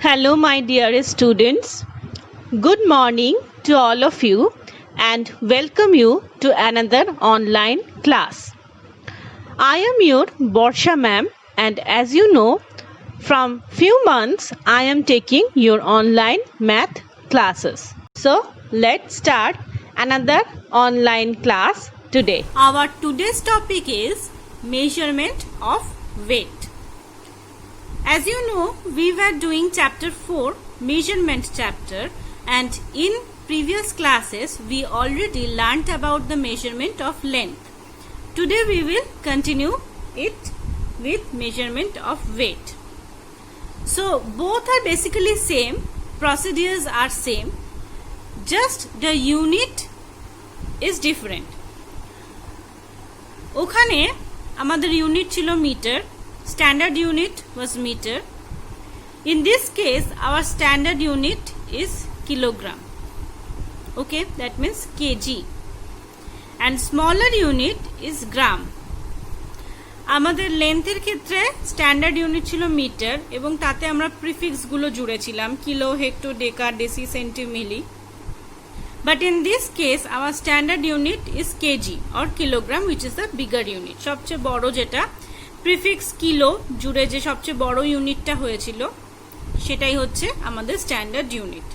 Hello, my dear students. Good morning to all of you and welcome you to another online class. I am your Borsha ma'am, and as you know, from few months I am taking your online math classes. So let's start another online class today. Our today's topic is measurement of weight. As you know, we were doing chapter 4, measurement chapter, and in previous classes we already learnt about the measurement of length. Today we will continue it with measurement of weight. So both are basically same, procedures are same, just the unit is different. ওখানে আমাদের unit ছিল metre, standard unit was meter. In this case our standard unit is kilogram. Okay, that means kg, and smaller unit is gram. আমাদের লেন্থের ক্ষেত্রে standard unit ছিল metre এবং তাতে আমরা prefix গুলো জুড়েছিলাম kilo, hecto, deca, deci, centi, milli. But in this case our standard unit is kg or kilogram, which is the bigger unit. সবচেয়ে বড় যেটা প্রিফিক্স কিলো জুড়ে যে সবচেয়ে বড় ইউনিটটা হয়েছিল সেটাই হচ্ছে আমাদের standard unit.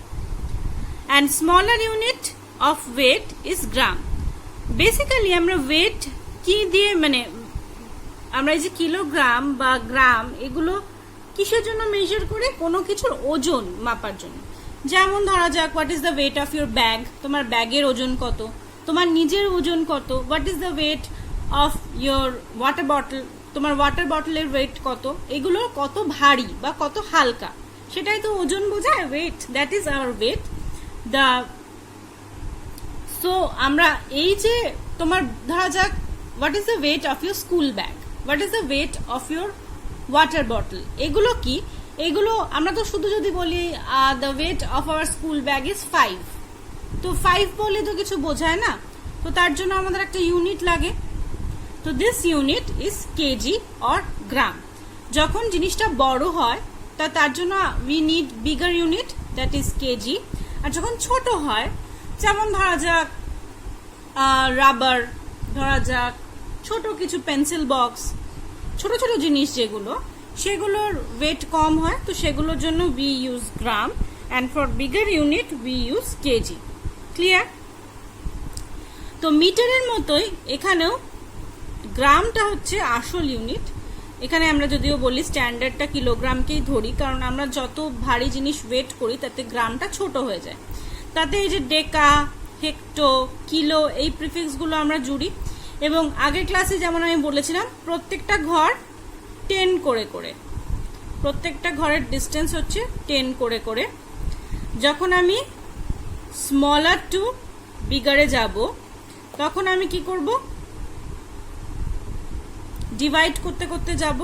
And smaller unit of weight is gram. Basically আমরা ওয়েট কি দিয়ে মানে আমরা এই যে কিলোগ্রাম বা গ্রাম এগুলো কিসের জন্য মেজার করে? কোনো কিছুর ওজন মাপার জন্য. যেমন ধরা যাক, what is the weight of your bag, তোমার ব্যাগের ওজন কত, তোমার নিজের ওজন কত, what is the weight of your water bottle, তোমার ওয়াটার বটলের ওয়েট কত, এগুলো কত ভারী বা কত হালকা, সেটাই তো ওজন বোঝায়, weight. That is our weight. The so আমরা এই যে তোমার ধরা যাক, what is the weight of your school bag, what is the weight of your water bottle, এগুলো কি? এগুলো আমরা তো শুধু যদি বলি the weight of our school bag is 5, তো 5 বলে তো কিছু বোঝায় না, তো তার জন্য আমাদের একটা ইউনিট লাগে. তো this unit is KG or gram. যখন জিনিসটা বড় হয় তার জন্য we need bigger unit, that is KG. আর যখন ছোট হয়, যেমন ধরা যাক রাবার, ধরা যাক ছোট কিছু পেন্সিল বক্স, ছোট ছোট জিনিস যেগুলো, সেগুলোর ওয়েট কম হয়, তো সেগুলোর জন্য we use gram, and for bigger unit we use KG. Clear? তো মিটারের মতোই এখানেও গ্রামটা হচ্ছে আসল ইউনিট. এখানে আমরা যদিও বলি স্ট্যান্ডার্ডটা কিলোগ্রামকেই ধরি, কারণ আমরা যত ভারী জিনিস ওয়েট করি তাতে গ্রামটা ছোট হয়ে যায়. তাতে এই যে ডেকা, হেক্টো, কিলো এই প্রিফিক্সগুলো আমরা জুড়ি. এবং আগের ক্লাসে যেমন আমি বলেছিলাম, প্রত্যেকটা ঘর 10 করে করে, প্রত্যেকটা ঘরের ডিস্টেন্স হচ্ছে 10 করে করে. যখন আমি স্মলার টু বিগারে যাব তখন আমি কি করব? ডিভাইড করতে করতে যাব,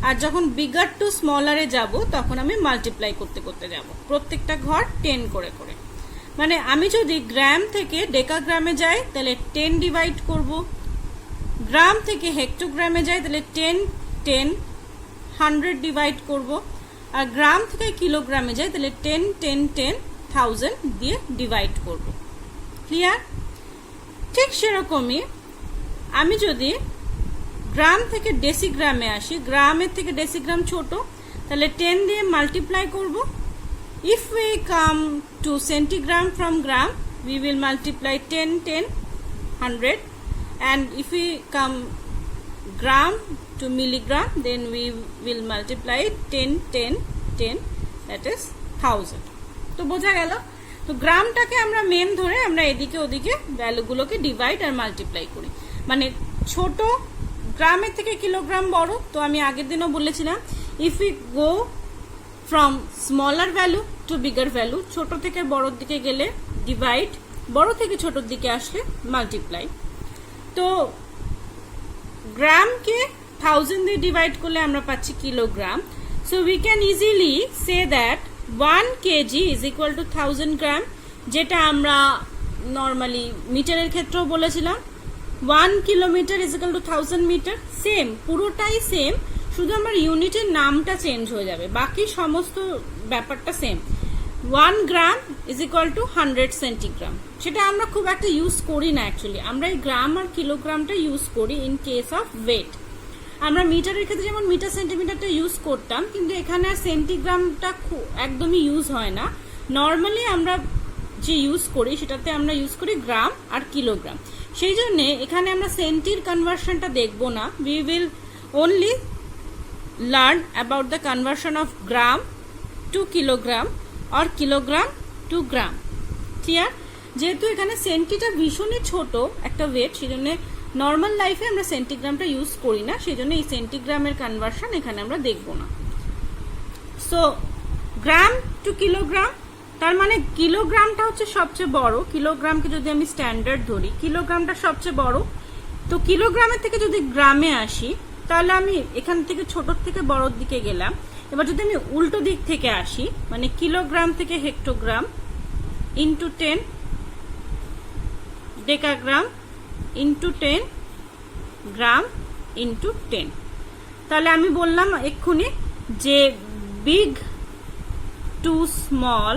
আর যখন বিগার টু স্মলারে যাব তখন আমি মাল্টিপ্লাই করতে করতে যাব. প্রত্যেকটা ঘর 10 করে করে. মানে আমি যদি গ্রাম থেকে ডেকাগ্রামে যাই তাহলে 10 ডিভাইড করব, গ্রাম থেকে হেক্টোগ্রামে যাই তাহলে 10 10 100 ডিভাইড করব, আর গ্রাম থেকে কিলোগ্রামে যাই তাহলে 10 10 10 1000 দিয়ে ডিভাইড করব. ক্লিয়ার? ঠিক সেরকমই আমি যদি গ্রাম থেকে ডেসিগ্রামে আসি, গ্রামের থেকে ডেসিগ্রাম ছোট, তাহলে 10 দিয়ে মাল্টিপ্লাই করব. If we come to centigram from gram we will multiply 10 10 100, and if we come gram to milligram then we will multiply 10 10 10, that is 1000. তো বোঝা গেল? তো গ্রামটাকে আমরা মেন ধরে আমরা এদিকে ওদিকে ভ্যালুগুলোকে ডিভাইড আর মাল্টিপ্লাই করি. মানে ছোট গ্রামের থেকে কিলোগ্রাম বড়, তো আমি আগের দিনও বলেছিলাম if we go from smaller value to bigger value, ছোট থেকে বড়র দিকে গেলে ডিভাইড, বড় থেকে ছোটর দিকে আসলে মাল্টিপ্লাই. তো গ্রামকে 1000 দিয়ে ডিভাইড করলে আমরা পাচ্ছি kilogram. So we can easily say that 1 KG is equal to 1000 gram, যেটা আমরা নর্মালি মিটারের ক্ষেত্রেও বলেছিলাম. 1 kilometre is equal to 1000 metre. Same, পুরোটাই সেম, শুধু আমার ইউনিটের নামটা চেঞ্জ হয়ে যাবে, বাকি সমস্ত ব্যাপারটা same. 1 gram is equal two 100 centigram. সেটা আমরা খুব একটা ইউজ করি না অ্যাকচুয়ালি, আমরা এই গ্রাম আর কিলোগ্রামটা ইউজ করি ইন কেস অফ ওয়েট। আমরা মিটারের ক্ষেত্রে যেমন মিটার সেন্টিমিটারটা ইউজ করতাম, কিন্তু এখানে আর সেন্টিগ্রামটা একদমই ইউজ হয় না। নর্মালি আমরা যে ইউজ করি সেটাতে আমরা ইউজ করি গ্রাম আর কিলোগ্রাম। সেই জন্যে এখানে আমরা সেন্টির কনভার্সনটা দেখব না, we will only learn about the conversion of gram to kilogram or kilogram to gram. Clear? যেহেতু এখানে সেন্টিটা ভীষণই ছোট একটা ওয়েট, সেই জন্য নর্মাল লাইফে আমরা সেন্টিগ্রামটা ইউজ করি না, সেই জন্য এই সেন্টিগ্রামের কনভার্সন এখানে আমরা দেখব না। সো গ্রাম টু কিলোগ্রাম, তার মানে কিলোগ্রামটা হচ্ছে সবচেয়ে বড়। কিলোগ্রামকে যদি আমি স্ট্যান্ডার্ড ধরি, কিলোগ্রামটা সবচেয়ে বড়। তো কিলোগ্রামের থেকে যদি গ্রামে আসি, তাহলে আমি এখান থেকে ছোটোর থেকে বড়োর দিকে গেলাম। এবার যদি আমি উল্টো দিক থেকে আসি, মানে কিলোগ্রাম থেকে hectogram into 10 decagram into 10 gram into 10, তাহলে আমি বললাম এক্ষুনি যে বিগ টু স্মল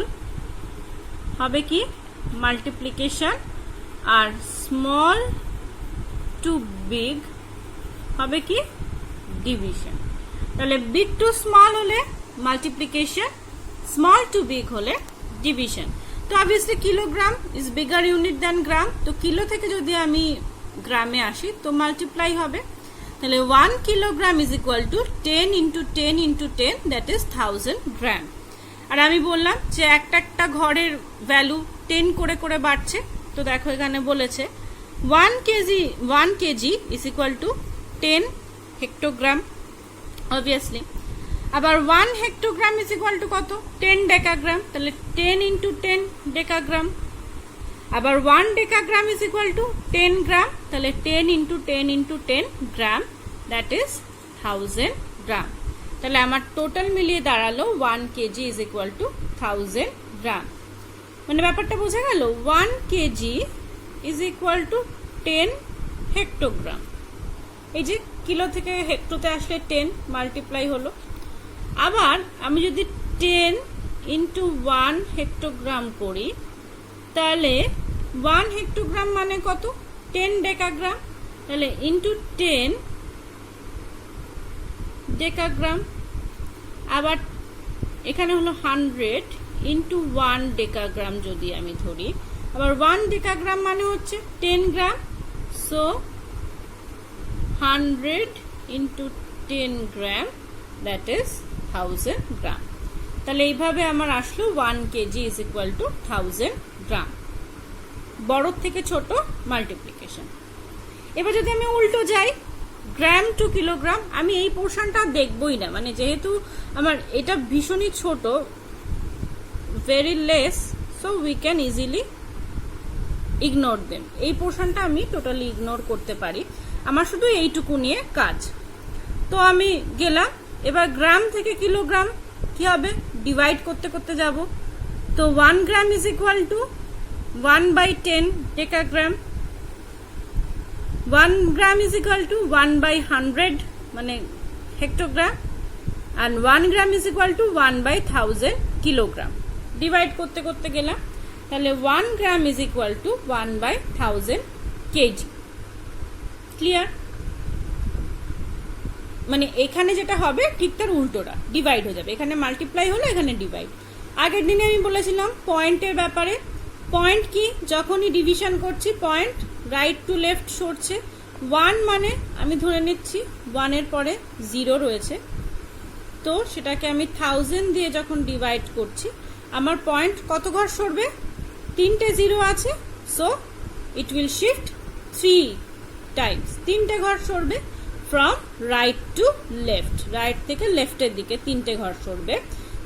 হবে কি মাল্টিপ্লিকেশন, আর স্মল টু বিগ হবে কি ডিভিশন। তাহলে বিগ টু স্মল হলে মাল্টিপ্লিকেশন, স্মল টু বিগ হলে ডিভিশন। তো obviously kilogram is bigger unit than gram, তো কিলো থেকে যদি আমি গ্রামে আসি তো মাল্টিপ্লাই হবে। তাহলে 1 kilogram is equal two 10 into 10 into 10, that is 1000 গ্রাম। আর আমি বললাম যে একটা একটা ঘরের ভ্যালু 10 করে করে বাড়ছে, তো দেখো এখানে বলেছে 1 KG is equal two 10 hectogram obviously. আবার 1 হেক্টোগ্রাম ইজ ইকুয়াল টু কত? 10 ডেকাগ্রাম, তাহলে 10 ইন্টু 10 ডেকাগ্রাম। আবার 1 ডেকাগ্রাম ইজ ইকুয়াল টু 10 গ্রাম, তাহলে 10 into 10 into 10 gram, that is 1000 gram. তাহলে আমার টোটাল মিলিয়ে দাঁড়ালো 1 কেজি ইজ ইকুয়াল টু 1000 গ্রাম। মানে ব্যাপারটা বোঝা গেল? 1 KG is equal two 10 hectogram. এই যে কিলো থেকে হেক্টোতে আসলে 10 মাল্টিপ্লাই হলো। আবার আমি যদি 10 ইন্টু 1 হেক্টোগ্রাম করি, তাহলে 1 হেক্টোগ্রাম মানে কত? 10 ডেকাগ্রাম, তাহলে ইন্টু 10 ডেকাগ্রাম। আবার এখানে হলো 100 ইন্টু 1 ডেকাগ্রাম যদি আমি ধরি, আবার 1 ডেকাগ্রাম মানে হচ্ছে 10 gram, so 100 into 10 gram, that is 1000 gram. তাহলে এইভাবে আমার আসলো 1 KG is equal to 1000 gram. বড় থেকে ছোট মাল্টিপ্লিকেশন। এবার যদি আমি উল্টো যাই, গ্রাম টু কিলোগ্রাম, আমি এই পোর্শনটা দেখবই না, মানে যেহেতু আমার এটা ভীষণই ছোট, very less, so we can easily ignore them. এই পোর্শনটা আমি টোটালি ইগনোর করতে পারি, আমার শুধু এইটুকু নিয়ে কাজ। তো আমি গেলাম, এবার গ্রাম থেকে কিলোগ্রাম কি হবে? ডিভাইড করতে করতে যাব। তো 1 gram is equal to 1/10 decagram, 1 gram is equal to 1/100 মানে হেক্টোগ্রাম, আর 1 gram is equal to 1/1000 kilogram. Divide করতে করতে গেলাম, তাহলে 1 gram is equal to 1/1000 KG. Clear? মানে এখানে যেটা হবে ঠিক তার উল্টোটা, ডিভাইড হয়ে যাবে। এখানে মাল্টিপ্লাই হলো, এখানে ডিভাইড। আগের দিনে আমি বলেছিলাম পয়েন্টের ব্যাপারে। পয়েন্ট কি? যখনই ডিভিশন করছি পয়েন্ট রাইট টু লেফট সরছে। 1 মানে আমি ধরে নিচ্ছি 1 এর পরে 0 রয়েছে, তো সেটাকে আমি 1000 দিয়ে যখন ডিভাইড করছি, আমার পয়েন্ট কত ঘর সরবে? 3টে 0 আছে, so it will shift 3 times, 3টে ঘর সরবে from right to left, right থেকে লেফটের দিকে 3টে ঘর সরবে।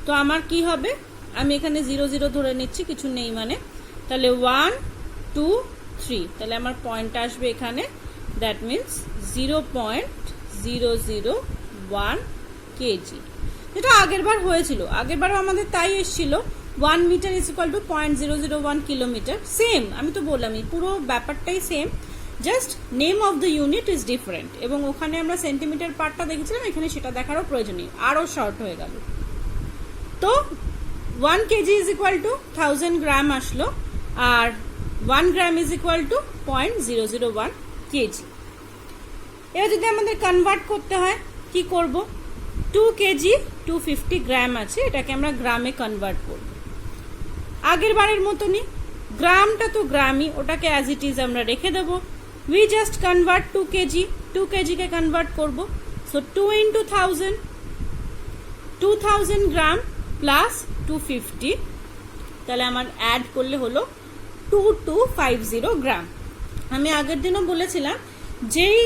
তো আমার কি হবে? আমি এখানে 0 0 ধরে নিচ্ছি, কিছু নেই মানে, তাহলে 1 2 3, তাহলে আমার পয়েন্ট আসবে এখানে, দ্যাট মিনস 0.001 কেজি, যেটা আগের বার হয়েছিল। আগের বারও আমাদের তাই এসেছিল, 1 metre is equal to 0.001 kilometre. Same, আমি তো বললামই, পুরো ব্যাপারটাই same, just name of the unit is different. এবং ওখানে আমরা সেন্টিমিটার পার্টটা দেখেছিলাম, এখানে সেটা দেখারও প্রয়োজন নেই, আরও শর্ট হয়ে গেল। তো 1 kg is equal to 1000 গ্রাম আসলো, আর 1 গ্রাম is equal to 0.001 kg। এবার যদি আমাদের কনভার্ট করতে হয় কি করব, 2 কেজি 250 গ্রাম আছে, এটাকে আমরা গ্রামে কনভার্ট করব। আগের বারের মতনই গ্রামটা তো গ্রামই, ওটাকে অ্যাজ ইট ইজ আমরা রেখে দেব। উই জাস্ট কনভার্ট 2 কেজি, 2 কেজিকে কনভার্ট করব। সো 2 into 1000, 2000 গ্রাম প্লাস 250, তাহলে আমার অ্যাড করলে হলো 2250 গ্রাম। আমি আগের দিনও বলেছিলাম যেই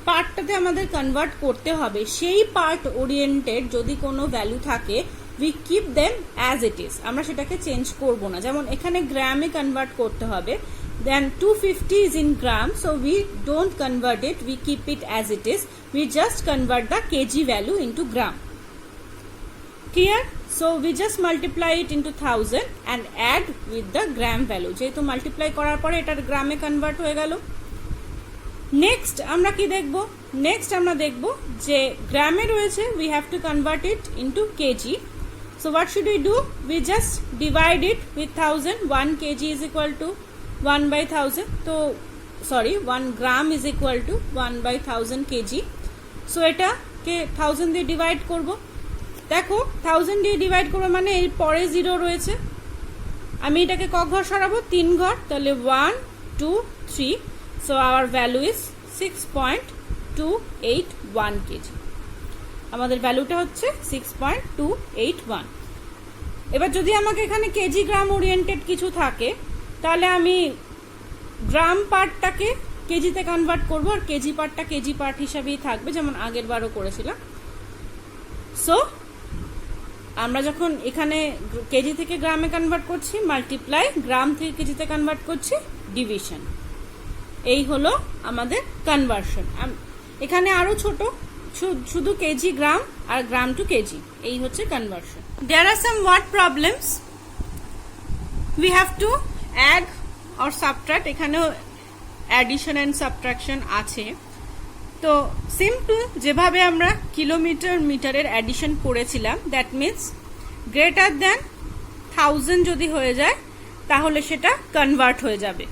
পার্টটাতে আমাদের কনভার্ট করতে হবে সেই পার্ট ওরিয়েন্টেড যদি কোনো ভ্যালু থাকে we keep them as it is, আমরা সেটাকে চেঞ্জ করব না। যেমন এখানে গ্রামে কনভার্ট করতে হবে, দেন 250 is in gram, so we don't convert it, we keep it as it is, we just convert the kg value into gram. Clear? So we just multiply it into 1000 and add with the gram value, যেহেতু multiply করার পরে এটার গ্রামে convert হয়ে গেল। Next আমরা কি দেখব, নেক্সট আমরা দেখব যে গ্রামে রয়েছে, we have to convert it into kg. So what should we do? We just divide it with 1000. 1 kg is equal to 1 by 1000. So sorry, 1 gram is equal to 1 by 1000 kg. So এটাকে 1000 দিয়ে divide করব। দেখো 1000 দিয়ে divide করব মানে এর পরে 0 রয়েছে, আমি এটাকে ক ঘর সরাবো, 3 ঘর, তাহলে 1 2 3, so our value is 6.281 kg। আমাদের ভ্যালুটা হচ্ছে 6.281। এবার যদি আমাকে এখানে কেজি গ্রাম ওরিয়েন্টেড কিছু থাকে তাহলে আমি গ্রাম পার্টটাকে কেজিতে কনভার্ট করব, আর কেজি পার্টটা কেজি পার্ট হিসাবেই থাকবে, যেমন আগের বারও করেছিলাম। সো আমরা যখন এখানে কেজি থেকে গ্রামে কনভার্ট করছি মাল্টিপ্লাই, গ্রাম থেকে কেজিতে কনভার্ট করছি ডিভিশন। এই হলো আমাদের কনভার্সন। এখানে আরো ছোট, শুধু কেজি গ্রাম আর গ্রাম টু কেজি, এই হচ্ছে conversion. There are some word problems, we have to add or subtract, এখানেও অ্যাডিশন অ্যান্ড সাবট্রাকশন আছে। তো সিম্পল যেভাবে আমরা কিলোমিটার মিটারের অ্যাডিশন করেছিলাম, দ্যাট মিনস গ্রেটার দ্যান 1000 যদি হয়ে যায় তাহলে সেটা কনভার্ট হয়ে যাবে।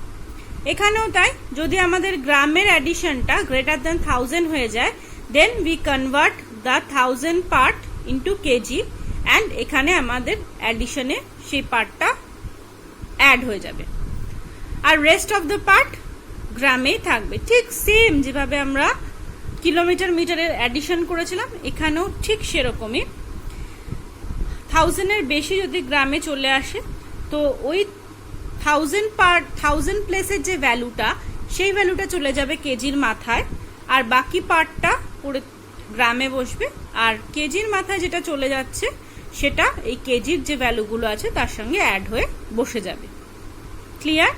এখানেও তাই, যদি আমাদের গ্রামের অ্যাডিশনটা গ্রেটার দ্যান 1000 হয়ে যায় then we convert the 1000 part into KG, and এখানে আমাদের অ্যাডিশনে সেই পার্টটা অ্যাড হয়ে যাবে, আর রেস্ট অফ দ্য পার্ট গ্রামেই থাকবে। ঠিক সেম যেভাবে আমরা কিলোমিটার মিটারের অ্যাডিশন করেছিলাম এখানেও ঠিক সেরকমই। 1000-এর বেশি যদি গ্রামে চলে আসে তো ওই 1000 প্লেসের যে ভ্যালুটা সেই ভ্যালুটা চলে যাবে কেজির মাথায়, আর বাকি পার্টটা পুরো গ্রামে বসবে, আর কেজির মাথায় যেটা চলে যাচ্ছে সেটা এই কেজির যে ভ্যালুগুলো আছে তার সঙ্গে অ্যাড হয়ে বসে যাবে। ক্লিয়ার?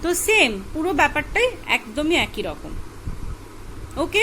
তো সেম পুরো ব্যাপারটাই একদমই একই রকম। ওকে।